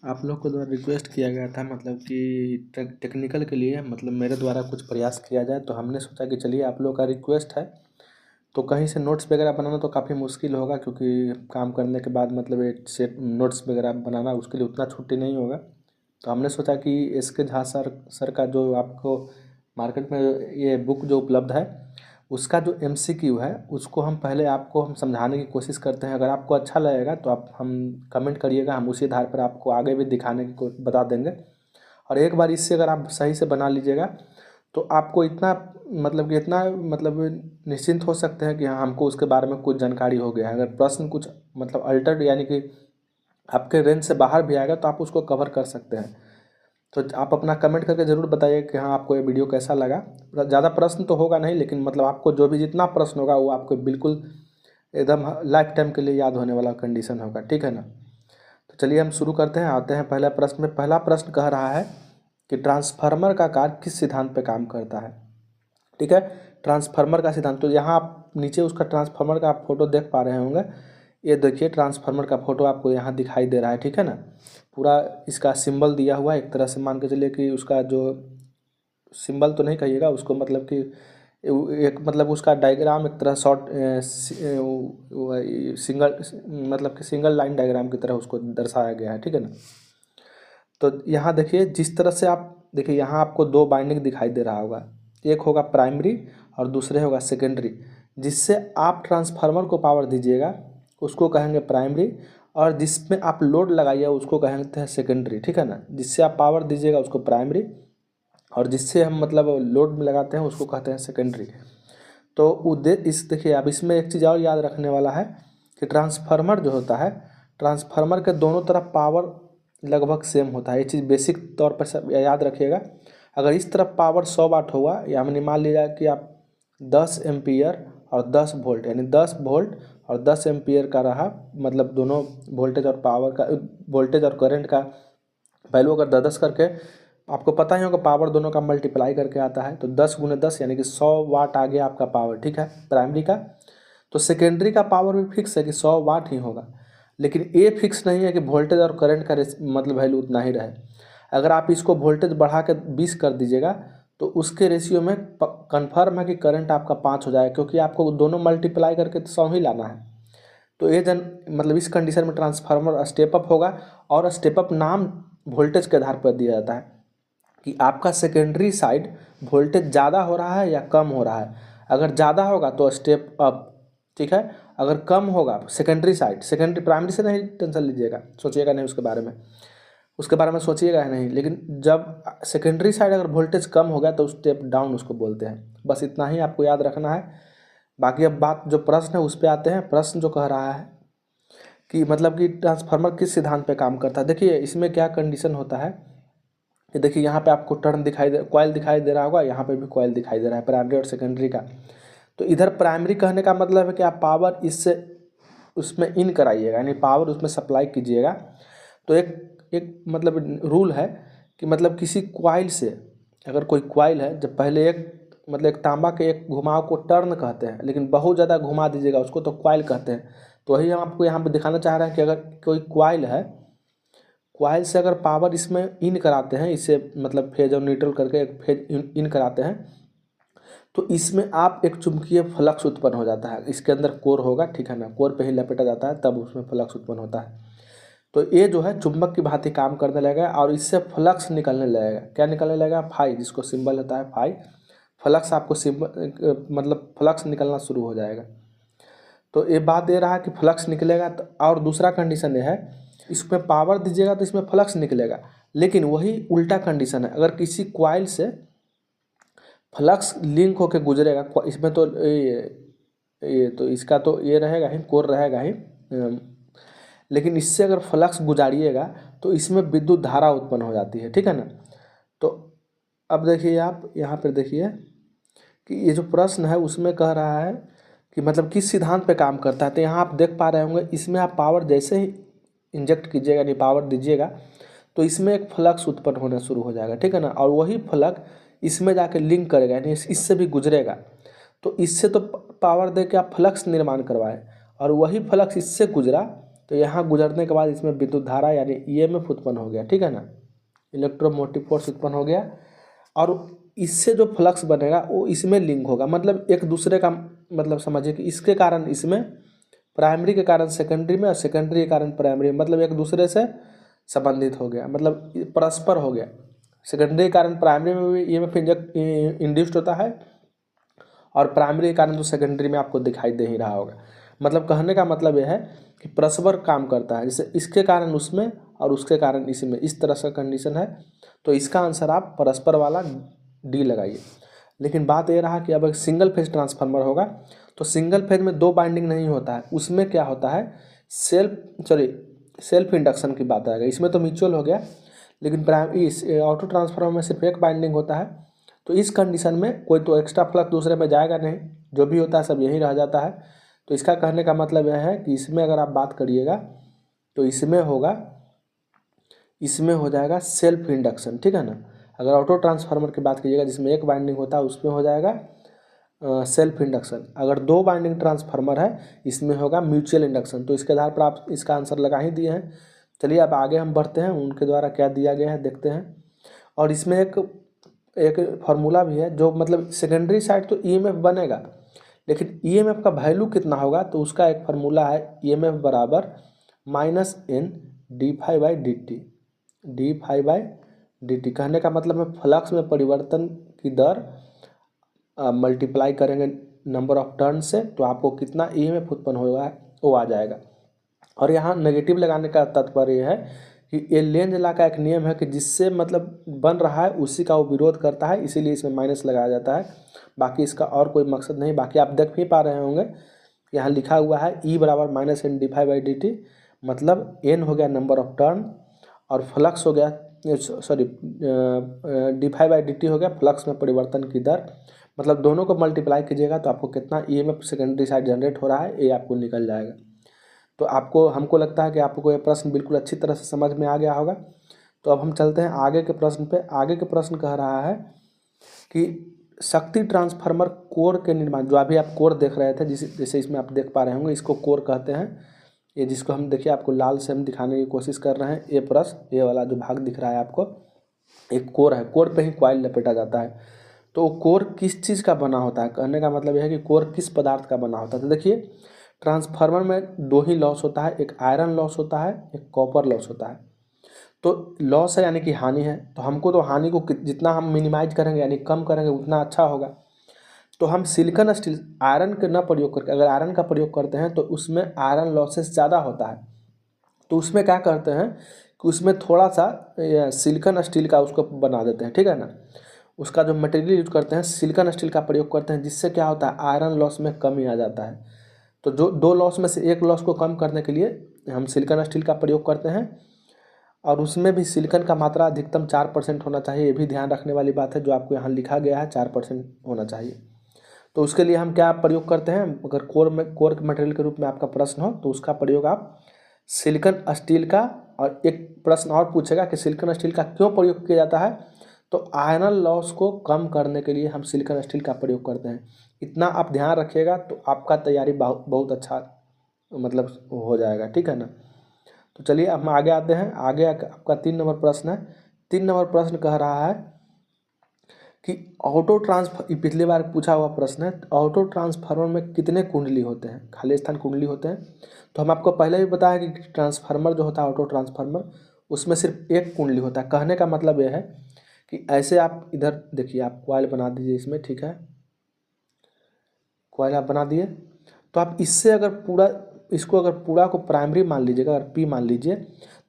आप लोग को द्वारा रिक्वेस्ट किया गया था मतलब कि टेक्निकल के लिए मतलब मेरे द्वारा कुछ प्रयास किया जाए, तो हमने सोचा कि चलिए आप लोग का रिक्वेस्ट है तो कहीं से नोट्स वगैरह बनाना तो काफ़ी मुश्किल होगा, क्योंकि काम करने के बाद मतलब एक सेट नोट्स वगैरह बनाना उसके लिए उतना छुट्टी नहीं होगा। तो हमने सोचा कि एस के झा सर का जो आपको मार्केट में ये बुक जो उपलब्ध है उसका जो एमसीक्यू है उसको हम पहले आपको हम समझाने की कोशिश करते हैं। अगर आपको अच्छा लगेगा तो आप हम कमेंट करिएगा, हम उसी आधार पर आपको आगे भी दिखाने की बता देंगे। और एक बार इससे अगर आप सही से बना लीजिएगा तो आपको इतना मतलब कि इतना मतलब निश्चिंत हो सकते हैं कि हाँ हमको उसके बारे में कुछ जानकारी हो गया है। अगर प्रश्न कुछ मतलब अल्टर्ड यानी कि आपके रेंज से बाहर भी आएगा तो आप उसको कवर कर सकते हैं। तो आप अपना कमेंट करके ज़रूर बताइए कि हाँ आपको ये वीडियो कैसा लगा। ज़्यादा प्रश्न तो होगा नहीं, लेकिन मतलब आपको जो भी जितना प्रश्न होगा वो आपको बिल्कुल एकदम लाइफ टाइम के लिए याद होने वाला कंडीशन होगा, ठीक है ना। तो चलिए हम शुरू करते हैं, आते हैं पहला प्रश्न में। पहला प्रश्न कह रहा है कि ट्रांसफार्मर का कार्य किस सिद्धांत पे काम करता है। ठीक है, ट्रांसफार्मर का सिद्धांत, तो यहाँ आप नीचे उसका ट्रांसफार्मर का आप फोटो देख पा रहे होंगे। ये देखिए ट्रांसफार्मर का फोटो आपको यहाँ दिखाई दे रहा है, ठीक है ना। पूरा इसका सिंबल दिया हुआ है, एक तरह से मान के चलिए कि उसका जो सिंबल तो नहीं कहिएगा उसको, मतलब कि एक मतलब उसका डायग्राम एक तरह शॉर्ट सिंगल मतलब कि सिंगल लाइन डायग्राम की तरह उसको दर्शाया गया है, ठीक है ना। तो यहाँ देखिए जिस तरह से आप देखिए यहाँ आपको दो बाइंडिंग दिखाई दे रहा होगा, एक होगा प्राइमरी और दूसरे होगा सेकेंडरी। जिससे आप ट्रांसफार्मर को पावर दीजिएगा उसको कहेंगे प्राइमरी, और जिसमें आप लोड लगाइए उसको कहेंगे सेकेंडरी, ठीक है ना। जिससे आप पावर दीजिएगा उसको प्राइमरी, और जिससे हम मतलब लोड में लगाते हैं उसको कहते हैं सेकेंडरी। तो उद्देश्य इस देखिए अब इसमें एक चीज़ और याद रखने वाला है कि ट्रांसफार्मर जो होता है, ट्रांसफार्मर के दोनों तरफ पावर लगभग सेम होता है। ये चीज़ बेसिक तौर पर सब याद रखिएगा। अगर इस तरफ पावर 100 वाट होगा, या हमने मान लिया कि आप 10 एम्पियर और 10 वोल्ट यानी 10 वोल्ट और 10 एम्पियर का रहा, मतलब दोनों वोल्टेज और पावर का वोल्टेज और करंट का वैल्यू अगर 10 करके, आपको पता ही होगा पावर दोनों का मल्टीप्लाई करके आता है, तो 10 गुने 10 यानी कि 100 वाट आ गया आपका पावर, ठीक है, प्राइमरी का। तो सेकेंडरी का पावर भी फिक्स है कि 100 वाट ही होगा, लेकिन ये फिक्स नहीं है कि वोल्टेज और करंट का मतलब वैल्यू उतना ही रहे। अगर आप इसको वोल्टेज बढ़ा के 20 कर दीजिएगा तो उसके रेशियो में कन्फर्म है कि करंट आपका 5 हो जाएगा, क्योंकि आपको दोनों मल्टीप्लाई करके 100 ही लाना है। तो ये मतलब इस कंडीशन में ट्रांसफार्मर स्टेप अप होगा, और स्टेप अप नाम वोल्टेज के आधार पर दिया जाता है कि आपका सेकेंडरी साइड वोल्टेज ज़्यादा हो रहा है या कम हो रहा है। अगर ज़्यादा होगा तो स्टेप अप, ठीक है। अगर कम होगा सेकेंडरी साइड, सेकेंडरी प्राइमरी से नहीं टेंशन लीजिएगा, सोचिएगा नहीं उसके बारे में सोचिएगा नहीं, लेकिन जब सेकेंडरी साइड अगर वोल्टेज कम हो गया तो स्टेप डाउन उसको बोलते हैं। बस इतना ही आपको याद रखना है। बाकी अब बात जो प्रश्न है उस पर आते हैं। प्रश्न जो कह रहा है कि मतलब कि ट्रांसफार्मर किस सिद्धांत पे काम करता है। देखिए इसमें क्या कंडीशन होता है कि देखिए यहाँ पे आपको टर्न दिखाई दे, कॉइल दिखाई दे रहा होगा, यहाँ पे भी कॉइल दिखाई दे रहा है प्राइमरी और सेकेंडरी का। तो इधर प्राइमरी कहने का मतलब है कि आप पावर इससे उसमें इन कराइएगा, यानी पावर उसमें सप्लाई कीजिएगा। तो एक एक मतलब रूल है कि मतलब किसी कॉइल से, अगर कोई कॉइल है, जब पहले एक मतलब एक तांबा के एक घुमाव को टर्न कहते हैं, लेकिन बहुत ज़्यादा घुमा दीजिएगा उसको तो कॉइल कहते हैं। तो वही हम आपको यहाँ पे दिखाना चाह रहे हैं कि अगर कोई कॉइल है, कॉइल से अगर पावर इसमें इन कराते हैं, इससे मतलब फेज और न्यूट्रल करके एक फेज इन कराते हैं, तो इसमें आप एक चुंबकीय फ्लक्स उत्पन्न हो जाता है। इसके अंदर कोर होगा, ठीक है ना, कोर पे ही लपेटा जाता है तब उसमें फ्लक्स उत्पन्न होता है। तो ये जो है चुंबक की भांति काम करने लगेगा और इससे फ्लक्स निकलने लगेगा। क्या निकलने लगेगा? फाई, जिसको सिंबल होता है फाई। फ्लक्स आपको सिंबल मतलब फ्लक्स निकलना शुरू हो जाएगा। तो ये बात दे रहा है कि फ्लक्स निकलेगा। तो और दूसरा कंडीशन ये है, इसमें पावर दीजिएगा तो इसमें फ्लक्स निकलेगा, लेकिन वही उल्टा कंडीशन है। अगर किसी कॉइल से फ्लक्स लिंक होकर गुजरेगा, इसमें तो ये तो इसका तो ये रहेगा ही, कोर रहेगा ही, लेकिन इससे अगर फ्लक्स गुजारिएगा तो इसमें विद्युत धारा उत्पन्न हो जाती है, ठीक है ना। तो अब देखिए आप यहाँ पर देखिए कि ये जो प्रश्न है उसमें कह रहा है कि मतलब किस सिद्धांत पे काम करता है। तो यहाँ आप देख पा रहे होंगे, इसमें आप पावर जैसे ही इंजेक्ट कीजिएगा यानी पावर दीजिएगा तो इसमें एक फ्लक्स उत्पन्न होना शुरू हो जाएगा, ठीक है ना। और वही फ्लक्स इसमें जाके लिंक करेगा यानी इससे भी गुजरेगा। तो इससे तो पावर दे के आप फ्लक्स निर्माण करवाए, और वही फ्लक्स इससे गुजरा तो यहाँ गुजरने के बाद इसमें विद्युत धारा यानी ईएमएफ उत्पन्न हो गया, ठीक है ना, इलेक्ट्रोमोटिव फोर्स उत्पन्न हो गया। और इससे जो फ्लक्स बनेगा वो इसमें लिंक होगा, मतलब एक दूसरे का, मतलब समझिए कि इसके कारण इसमें, प्राइमरी के कारण सेकेंडरी में, और सेकेंडरी के कारण प्राइमरी में, मतलब एक दूसरे से संबंधित हो गया, मतलब परस्पर हो गया। सेकेंडरी के कारण प्राइमरी में भी ईएमएफ इंड्यूस्ड होता है, और प्राइमरी के कारण जो सेकेंडरी में आपको दिखाई दे ही रहा होगा। मतलब कहने का मतलब यह है कि परस्पर काम करता है, जैसे इसके कारण उसमें और उसके कारण इसमें, इस तरह से कंडीशन है। तो इसका आंसर आप परस्पर वाला डी लगाइए। लेकिन बात ये रहा कि अब एक सिंगल फेज ट्रांसफार्मर होगा तो सिंगल फेज में दो बाइंडिंग नहीं होता है, उसमें क्या होता है, सेल्फ इंडक्शन की बात आएगा। इसमें तो म्यूचुअल हो गया, लेकिन इस ऑटो ट्रांसफार्मर में सिर्फ एक बाइंडिंग होता है। तो इस कंडीशन में कोई तो एक्स्ट्रा फ्लक्स दूसरे में जाएगा नहीं, जो भी होता है सब यही रह जाता है। तो इसका कहने का मतलब यह है कि इसमें अगर आप बात करिएगा तो इसमें हो जाएगा सेल्फ इंडक्शन, ठीक है ना। अगर ऑटो ट्रांसफार्मर की बात कीजिएगा जिसमें एक बाइंडिंग होता है उसमें हो जाएगा सेल्फ इंडक्शन। अगर दो बाइंडिंग ट्रांसफार्मर है इसमें होगा म्यूचुअल इंडक्शन। तो इसके आधार पर आप इसका आंसर लगा ही दिए हैं। चलिए अब आगे हम बढ़ते हैं, उनके द्वारा क्या दिया गया है देखते हैं। और इसमें एक फार्मूला भी है, जो मतलब सेकेंडरी साइड तो ईएमएफ बनेगा, लेकिन ईएमएफ का वैल्यू कितना होगा, तो उसका एक फार्मूला है ईएमएफ बराबर -n d∅dt। कहने का मतलब है फ्लक्स में परिवर्तन की दर मल्टीप्लाई करेंगे नंबर ऑफ टर्न से, तो आपको कितना ईएमएफ उत्पन्न होगा वो आ जाएगा। और यहाँ नेगेटिव लगाने का तात्पर्य यह है कि ये लेंज लॉ का एक नियम है कि जिससे मतलब बन रहा है उसी का वो विरोध करता है, इसीलिए इसमें माइनस लगाया जाता है। बाकी इसका और कोई मकसद नहीं। बाकी आप देख भी पा रहे होंगे यहाँ लिखा हुआ है E बराबर -n d∅dt, मतलब n हो गया नंबर ऑफ टर्न और फ्लक्स हो गया, सॉरी d∅dt हो गया फ्लक्स में परिवर्तन की दर। मतलब दोनों को मल्टीप्लाई कीजिएगा तो आपको कितना ईएमएफ सेकेंडरी साइड जनरेट हो रहा है ये आपको निकल जाएगा। तो हमको लगता है कि आपको ये प्रश्न बिल्कुल अच्छी तरह से समझ में आ गया होगा। तो अब हम चलते हैं आगे के प्रश्न पे। आगे के प्रश्न कह रहा है कि शक्ति ट्रांसफार्मर कोर के निर्माण, जो अभी आप कोर देख रहे थे, जैसे इसमें आप देख पा रहे होंगे, इसको कोर कहते हैं। ये जिसको हम देखिए आपको लाल से हम दिखाने की कोशिश कर रहे हैं, ये प्रश्न, ये वाला जो भाग दिख रहा है आपको, एक कोर है। कोर पे ही कॉइल लपेटा जाता है। तो कोर किस चीज़ का बना होता है, कहने का मतलब यह है कि कोर किस पदार्थ का बना होता है। तो देखिए ट्रांसफार्मर में दो ही लॉस होता है, एक आयरन लॉस होता है, एक कॉपर लॉस होता है। तो लॉस है यानी कि हानि है, तो हमको तो हानि को जितना हम मिनिमाइज करेंगे यानी कम करेंगे उतना अच्छा होगा। तो हम सिलिकॉन स्टील आयरन के न प्रयोग करके, अगर आयरन का प्रयोग करते हैं तो उसमें आयरन लॉसेस ज़्यादा होता है। तो उसमें क्या करते हैं कि उसमें थोड़ा सा सिलिकॉन स्टील का उसको बना देते हैं, ठीक है ना। उसका जो मटेरियल यूज करते हैं सिलिकॉन स्टील का प्रयोग करते हैं, जिससे क्या होता है आयरन लॉस में कमी आ जाता है। तो जो दो लॉस में से एक लॉस को कम करने के लिए हम सिलिकॉन स्टील का प्रयोग करते हैं। और उसमें भी सिलिकॉन का मात्रा अधिकतम 4% होना चाहिए, ये भी ध्यान रखने वाली बात है, जो आपको यहाँ लिखा गया है 4% होना चाहिए। तो उसके लिए हम क्या प्रयोग करते हैं, अगर कोर के मटेरियल के रूप में आपका प्रश्न हो तो उसका प्रयोग आप सिलिकॉन स्टील का, और एक प्रश्न और पूछेगा कि सिलिकॉन स्टील का क्यों प्रयोग किया जाता है, तो आयरन लॉस को कम करने के लिए हम सिलिकॉन स्टील का प्रयोग करते हैं। इतना आप ध्यान रखिएगा तो आपका तैयारी बहुत अच्छा मतलब हो जाएगा, ठीक है ना। तो चलिए अब हम आगे आते हैं। आगे आपका 3 नंबर प्रश्न है। 3 नंबर प्रश्न कह रहा है कि ऑटो ट्रांसफर, पिछली बार पूछा हुआ प्रश्न है, ऑटो ट्रांसफार्मर में कितने कुंडली होते हैं, खाली स्थान कुंडली होते हैं। तो हम आपको पहले भी बताया कि ट्रांसफार्मर जो होता है ऑटो ट्रांसफार्मर, उसमें सिर्फ एक कुंडली होता है। कहने का मतलब यह है कि ऐसे आप इधर देखिए, आप कॉइल बना दीजिए इसमें, ठीक है, कॉइल आप बना दिए। तो आप इससे अगर पूरा को प्राइमरी मान लीजिएगा, अगर पी मान लीजिए,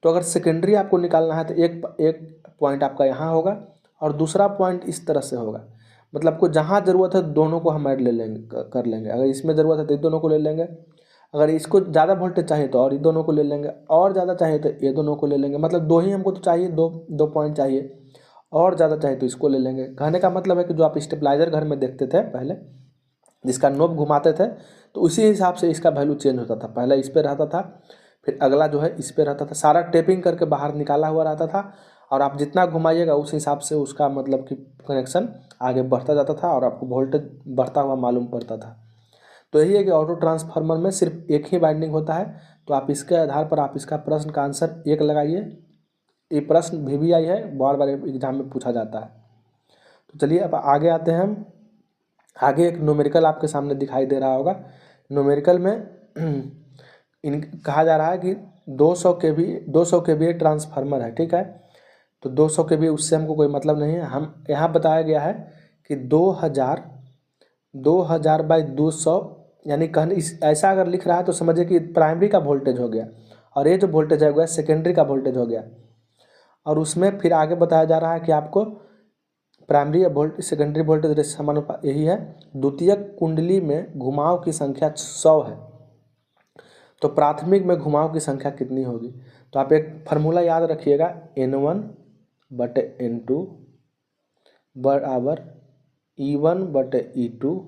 तो अगर सेकेंडरी आपको निकालना है तो एक पॉइंट आपका यहाँ होगा और दूसरा पॉइंट इस तरह से होगा। मतलब को जहाँ ज़रूरत है दोनों को हम ऐड ले लेंगे, कर लेंगे। अगर इसमें ज़रूरत है तो ये दोनों को ले लेंगे, अगर इसको ज़्यादा वोल्टेज चाहिए तो और ये दोनों को ले लेंगे, और ज़्यादा चाहिए तो ये दोनों को ले लेंगे। मतलब दो ही हमको तो चाहिए, दो पॉइंट चाहिए, और ज़्यादा चाहिए तो इसको ले लेंगे। कहने का मतलब है कि जो आप स्टेबलाइजर घर में देखते थे पहले, जिसका नोब घुमाते थे, तो उसी हिसाब से इसका वैल्यू चेंज होता था। पहले इस पर रहता था, फिर अगला जो है इस पर रहता था, सारा टेपिंग करके बाहर निकाला हुआ रहता था, और आप जितना घुमाइएगा उस हिसाब से उसका मतलब कि कनेक्शन आगे बढ़ता जाता था और आपको वोल्टेज बढ़ता हुआ मालूम पड़ता था। तो यही है कि ऑटो ट्रांसफार्मर में सिर्फ एक ही वाइंडिंग होता है। तो आप इसके आधार पर आप इसका प्रश्न का आंसर 1 लगाइए। ये प्रश्न VVI है, बार बार एग्जाम में पूछा जाता है। तो चलिए अब आगे आते हैं हम। आगे एक न्यूमेरिकल आपके सामने दिखाई दे रहा होगा। न्यूमेरिकल में कहा जा रहा है कि 200 kVA ट्रांसफार्मर है, ठीक है। तो 200 kVA उससे हमको कोई मतलब नहीं है। हम यहाँ बताया गया है कि 2000 बाई 200, यानी कहने ऐसा अगर लिख रहा है तो समझिए कि प्राइमरी का वोल्टेज हो गया और ये जो वोल्टेज है वो सेकेंडरी का वोल्टेज हो गया। और उसमें फिर आगे बताया जा रहा है कि आपको प्राइमरी सेकेंडरी वोल्टेज रेशियो समानुपात यही है। द्वितीयक कुंडली में घुमाव की संख्या 100 है, तो प्राथमिक में घुमाव की संख्या कितनी होगी। तो आप एक फार्मूला याद रखिएगा, N1/N2 बराबर E1/E2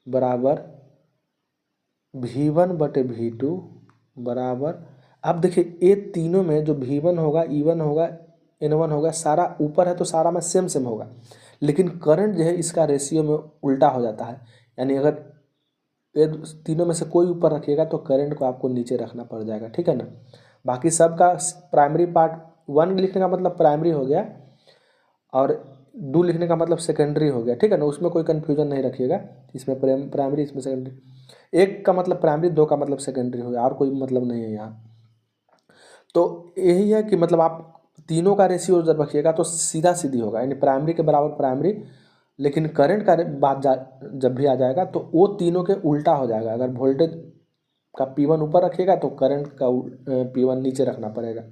बराबर V1/V2 बराबर, अब देखिए ये तीनों में जो V1 होगा, E1 होगा, N1 होगा, सारा ऊपर है तो सारा में सेम सेम होगा। लेकिन करंट जो है इसका रेशियो में उल्टा हो जाता है। यानी अगर ये तीनों में से कोई ऊपर रखिएगा तो करंट को आपको नीचे रखना पड़ जाएगा, ठीक है ना। बाकी सबका प्राइमरी पार्ट 1 लिखने का मतलब प्राइमरी हो गया और 2 लिखने का मतलब सेकेंडरी हो गया, ठीक है ना। उसमें कोई कन्फ्यूजन नहीं रखिएगा, इसमें प्राइमरी इसमें सेकेंडरी। 1 का मतलब प्राइमरी, 2 का मतलब सेकेंडरी हो गया, और कोई मतलब नहीं है यहाँ। तो यही है कि मतलब आप तीनों का रेशियो जब रखिएगा तो सीधा सीधी होगा, यानी प्राइमरी के बराबर प्राइमरी। लेकिन करंट का बात जब भी आ जाएगा तो वो तीनों के उल्टा हो जाएगा। अगर वोल्टेज का P1 ऊपर रखिएगा तो करंट का P1 नीचे रखना पड़ेगा।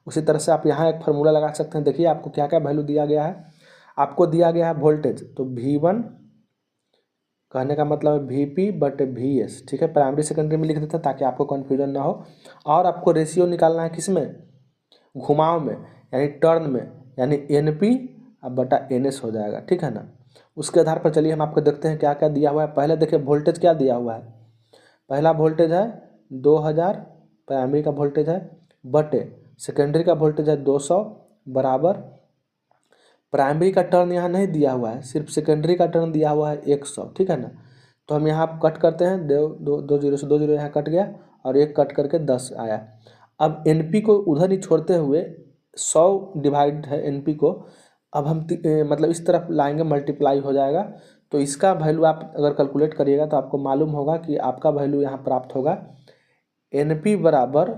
उसी तरह से आप यहाँ एक फार्मूला लगा सकते हैं। देखिए आपको क्या क्या वैल्यू दिया गया है। आपको दिया गया है वोल्टेज, तो V1 कहने का मतलब है VP/VS, ठीक है। प्राइमरी सेकेंडरी में लिख देते हैं ताकि आपको कन्फ्यूजन ना हो। और आपको रेशियो निकालना है किसमें, घुमाव में, यानी टर्न में, यानी NP/NS हो जाएगा, ठीक है ना। उसके आधार पर चलिए हम आपको देखते हैं क्या क्या दिया हुआ है। पहले देखिए वोल्टेज क्या दिया हुआ है। पहला वोल्टेज है 2000, प्राइमरी का वोल्टेज है, बटे सेकेंडरी का वोल्टेज है 200 बराबर, प्राइमरी का टर्न यहाँ नहीं दिया हुआ है, सिर्फ सेकेंडरी का टर्न दिया हुआ है 100, ठीक है ना। तो हम यहाँ कट करते हैं, दो जीरो से 2 जीरो यहाँ कट गया और 1 कट करके 10 आया। अब NP को उधर ही छोड़ते हुए 100 डिवाइड है NP को, अब हम मतलब इस तरफ लाएंगे, मल्टीप्लाई हो जाएगा। तो इसका वैल्यू आप अगर कैलकुलेट करिएगा तो आपको मालूम होगा कि आपका वैल्यू यहाँ प्राप्त होगा NP बराबर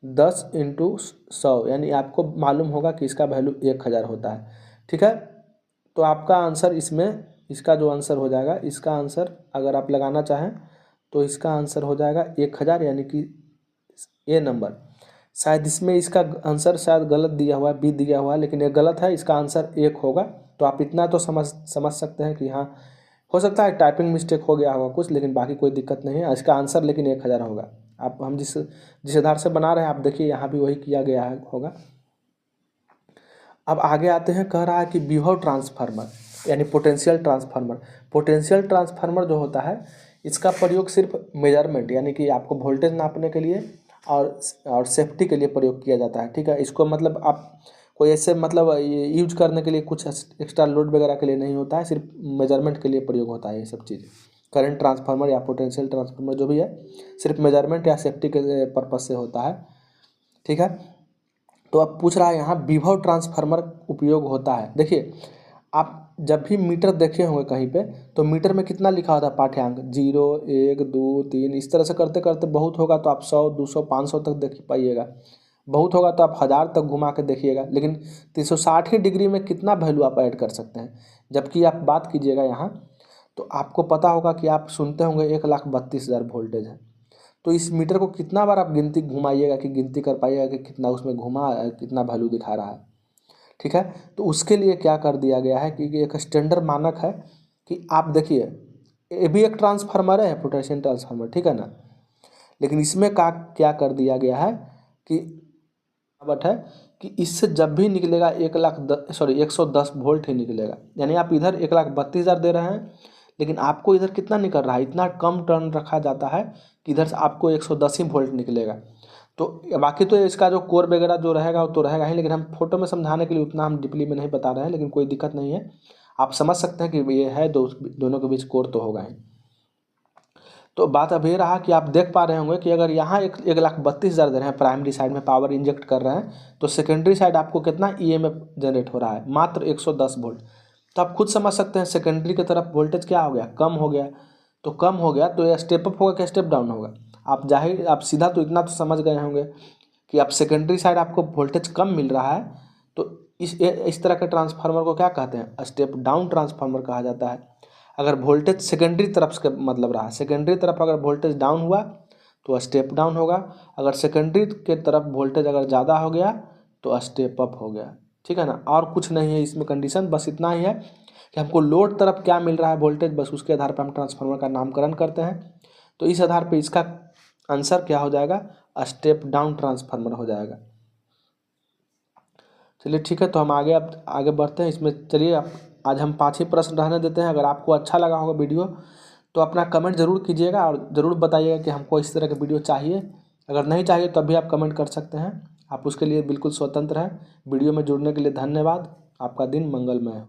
10 × 100, यानी आपको मालूम होगा कि इसका वैल्यू 1000 होता है, ठीक है। तो आपका आंसर इसमें, इसका जो आंसर हो जाएगा, इसका आंसर अगर आप लगाना चाहें तो इसका आंसर हो जाएगा 1000, यानी कि ये नंबर। शायद इसमें इसका आंसर शायद गलत दिया हुआ है, B दिया हुआ है, लेकिन ये गलत है, इसका आंसर 1 होगा। तो आप इतना तो समझ सकते हैं कि हाँ, हो सकता है टाइपिंग मिस्टेक हो गया होगा कुछ, लेकिन बाकी कोई दिक्कत नहीं है। इसका आंसर लेकिन 1000 होगा। आप हम जिस आधार से बना रहे हैं आप देखिए यहाँ भी वही किया गया है होगा। अब आगे आते हैं, कह रहा है कि विभव ट्रांसफार्मर यानी पोटेंशियल ट्रांसफार्मर। पोटेंशियल ट्रांसफार्मर जो होता है इसका प्रयोग सिर्फ मेजरमेंट, यानी कि आपको वोल्टेज नापने के लिए और सेफ्टी के लिए प्रयोग किया जाता है, ठीक है। इसको मतलब आप कोई ऐसे मतलब यूज करने के लिए कुछ एक्स्ट्रा लोड वगैरह के लिए नहीं होता है, सिर्फ मेजरमेंट के लिए प्रयोग होता है ये सब चीज़। करंट ट्रांसफार्मर या पोटेंशियल ट्रांसफार्मर जो भी है सिर्फ मेजरमेंट या सेफ्टी के पर्पज़ से होता है, ठीक है। तो अब पूछ रहा है यहाँ विभव ट्रांसफार्मर उपयोग होता है। देखिए आप जब भी मीटर देखे होंगे कहीं पे तो मीटर में कितना लिखा होता है पाठ्यांक, 0 1 2 3, इस तरह से करते करते बहुत होगा तो आप 100 200 500 तक देख पाइएगा, बहुत होगा तो आप 1000 तक घुमा के देखिएगा। लेकिन 360 डिग्री में कितना वैल्यू आप ऐड कर सकते हैं। जबकि आप बात कीजिएगा यहाँ तो आपको पता होगा कि आप सुनते होंगे 1,32,000 वोल्टेज है। तो इस मीटर को कितना बार आप गिनती घुमाइएगा कि गिनती कर पाइएगा कि कितना उसमें घुमा, कितना वैल्यू दिखा रहा है, ठीक है। तो उसके लिए क्या कर दिया गया है कि एक स्टैंडर्ड मानक है कि आप देखिए ये भी एक ट्रांसफार्मर है, पोटेंशियल ट्रांसफार्मर, ठीक है ना। लेकिन इसमें क्या कर दिया गया है कि बट है कि इससे जब भी निकलेगा 110 वोल्ट ही निकलेगा। यानी आप इधर 1,32,000 दे रहे हैं लेकिन आपको इधर कितना निकल रहा है, इतना कम टर्न रखा जाता है कि इधर से आपको 110 ही वोल्ट निकलेगा। तो बाकी तो इसका जो कोर वगैरह जो रहेगा वो तो रहेगा ही, लेकिन हम फोटो में समझाने के लिए उतना हम डीपली में नहीं बता रहे हैं, लेकिन कोई दिक्कत नहीं है, आप समझ सकते हैं कि ये है दोनों के बीच कोर तो होगा ही। तो बात अब ये रहा कि आप देख पा रहे होंगे कि अगर यहाँ 1,32,000 दे रहे हैं, प्राइमरी साइड में पावर इंजेक्ट कर रहे हैं, तो सेकेंडरी साइड आपको कितना EMF जनरेट हो रहा है, मात्र 110 वोल्ट। तो आप खुद समझ सकते हैं सेकेंडरी की तरफ वोल्टेज क्या हो गया, कम हो गया। तो कम हो गया तो यह स्टेप अप होगा कि स्टेप डाउन होगा। आप सीधा तो इतना तो समझ गए होंगे कि आप सेकेंडरी साइड आपको वोल्टेज कम मिल रहा है, तो इस तरह के ट्रांसफार्मर को क्या कहते हैं, स्टेप डाउन ट्रांसफार्मर कहा जाता है। अगर वोल्टेज सेकेंडरी तरफ से मतलब रहा, सेकेंडरी तरफ अगर वोल्टेज डाउन हुआ तो स्टेप डाउन होगा, अगर सेकेंडरी के तरफ वोल्टेज अगर ज़्यादा हो गया तो स्टेप अप हो गया, ठीक है ना। और कुछ नहीं है इसमें कंडीशन, बस इतना ही है कि हमको लोड तरफ क्या मिल रहा है वोल्टेज, बस उसके आधार पर हम ट्रांसफार्मर का नामकरण करते हैं। तो इस आधार पर इसका आंसर क्या हो जाएगा, स्टेप डाउन ट्रांसफार्मर हो जाएगा। चलिए ठीक है, तो हम अब आगे बढ़ते हैं इसमें। चलिए आज हम 5 ही प्रश्न रहने देते हैं। अगर आपको अच्छा लगा होगा वीडियो तो अपना कमेंट ज़रूर कीजिएगा और ज़रूर बताइएगा कि हमको इस तरह के वीडियो चाहिए। अगर नहीं चाहिए तब भी आप कमेंट कर सकते हैं, आप उसके लिए बिल्कुल स्वतंत्र हैं। वीडियो में जुड़ने के लिए धन्यवाद। आपका दिन मंगलमय हो।